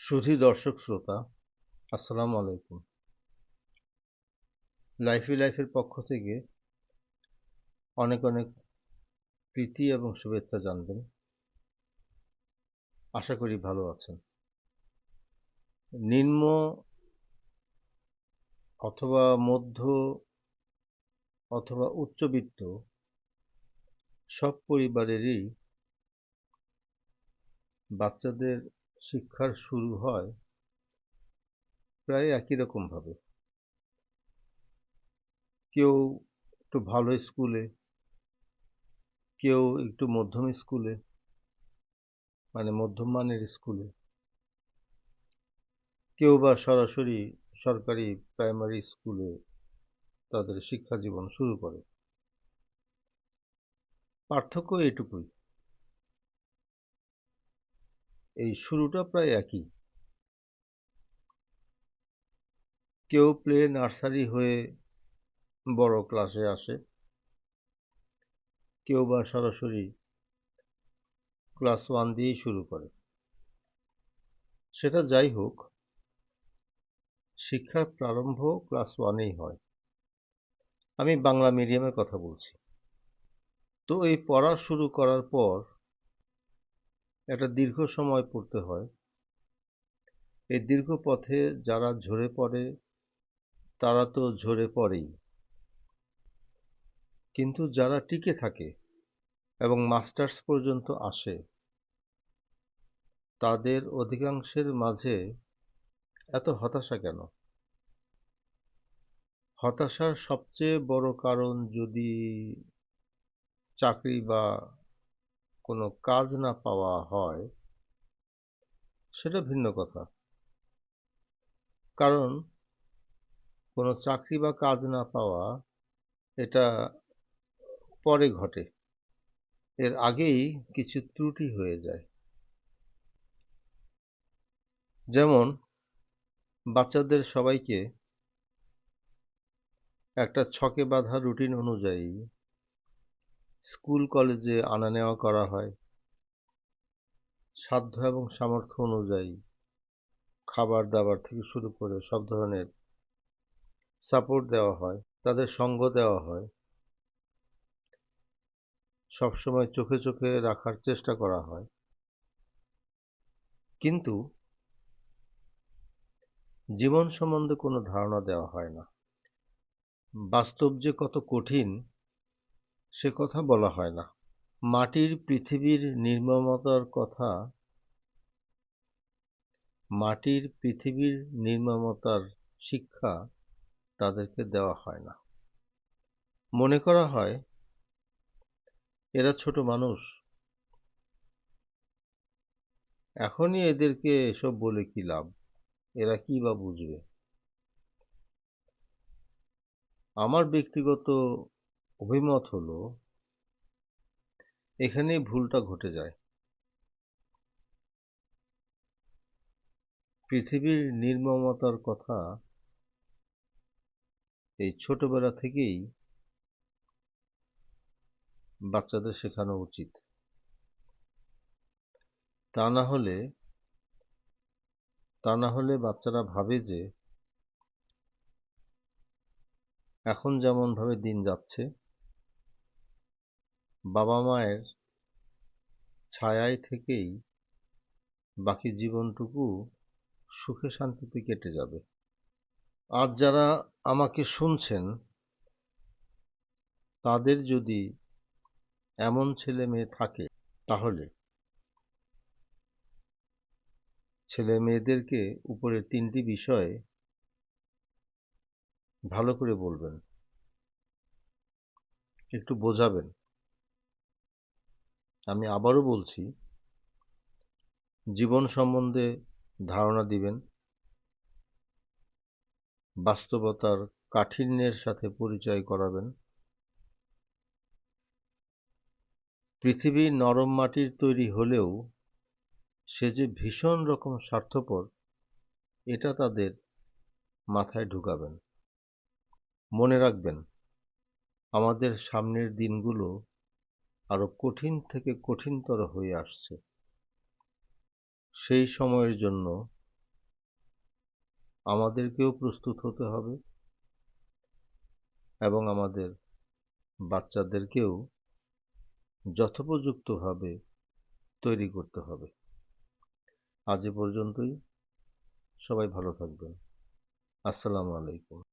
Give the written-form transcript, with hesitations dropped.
সুধী দর্শক শ্রোতা, আসসালামু আলাইকুম। লাইফের পক্ষ থেকে অনেক অনেক প্রীতি এবং শুভেচ্ছা জানবেন। আশা করি ভালো আছেন। নিম্ন অথবা মধ্য অথবা উচ্চবিত্ত সব পরিবারেরই বাচ্চাদের শিক্ষার শুরু হয় প্রায় একই রকম ভাবে। কেউ একটু ভালো স্কুলে, কেউ একটু মধ্যম স্কুলে, মানে মধ্যম মানের স্কুলে, কেউ বা সরাসরি সরকারি প্রাইমারি স্কুলে তাদের শিক্ষা জীবন শুরু করে। পার্থক্য এটুকুই, এই শুরুটা প্রায় একই। কেউ প্লে নার্সারি হয়ে বড় ক্লাসে আসে, কেউ বা সরাসরি ক্লাস 1 দিয়েই শুরু করে। সেটা যাই হোক, শিক্ষার প্রারম্ভ ক্লাস 1-এই হয়। আমি বাংলা মিডিয়ামের কথা বলছি। তো এই পড়া শুরু করার পর একটা দীর্ঘ সময় পড়তে হয়। এই দীর্ঘ পথে যারা ঝরে পড়ে তারা তো ঝরে পড়েই, কিন্তু যারা টিকে থাকে এবং মাস্টার্স পর্যন্ত আসে তাদের অধিকাংশের মাঝে এত হতাশা কেন? হতাশার সবচেয়ে বড় কারণ যদি চাকরি বা কোনো কাজ না পাওয়া হয়, সেটা ভিন্ন কথা। কারণ কোনো চাকরি বা কাজ না পাওয়া এটা পরে ঘটে, এর আগেই কিছু ত্রুটি হয়ে যায়। যেমন বাচ্চাদের সবাইকে একটা ছকে বাঁধা রুটিন অনুযায়ী স্কুল কলেজে আনা নেওয়া করা হয়। সাধ্য এবং সামর্থ্য অনুযায়ী খাবার দাবার থেকে শুরু করে সব ধরনের সাপোর্ট দেওয়া হয়, তাদের সঙ্গ দেওয়া হয়, সবসময় চোখে চোখে রাখার চেষ্টা করা হয়। কিন্তু জীবন সম্বন্ধে কোনো ধারণা দেওয়া হয় না। বাস্তব যে কত কঠিন সে কথা বলা হয় না। মাটির পৃথিবীর নির্মমতার কথা, মাটির পৃথিবীর নির্মমতার শিক্ষা তাদেরকে দেওয়া হয় না। মনে করা হয় এরা ছোট মানুষ, এখনই এদেরকে এসব বলে কি লাভ, এরা কি বা বুঝবে। আমার ব্যক্তিগত অভিমত হলো এখানেই ভুলটা ঘটে যায়। পৃথিবীর নির্মমতার কথা এই ছোটবেলা থেকেই বাচ্চাদের শেখানো উচিত। তা না হলে বাচ্চারা ভাবে যে এখন যেমন ভাবে দিন যাচ্ছে, বাবা মায়ের ছায়ায় থেকেই বাকি জীবনটুকু সুখে শান্তিতে কেটে যাবে। আজ যারা আমাকে শুনছেন তাদের যদি এমন ছেলে মেয়ে থাকে, তাহলে ছেলে মেয়েদেরকে উপরের 3টি বিষয়ে ভালো করে বলবেন, একটু বোঝাবেন। আমি আবারও বলছি, জীবন সম্বন্ধে ধারণা দিবেন, বাস্তবতার কাঠিন্যের সাথে পরিচয় করাবেন। পৃথিবী নরম মাটির তৈরি হলেও সে যে ভীষণ রকম স্বার্থপর এটা তাদের মাথায় ঢুকাবেন। মনে রাখবেন, আমাদের সামনের দিনগুলো আরো কঠিন থেকে কঠিনতর হয়ে আসছে। সেই সময়ের জন্য আমাদেরকেও প্রস্তুত হতে হবে এবং আমাদের বাচ্চাদেরকেও যথোপযুক্তভাবে তৈরি করতে হবে। আজ এ পর্যন্তই। সবাই ভালো থাকবেন। আসসালামু আলাইকুম।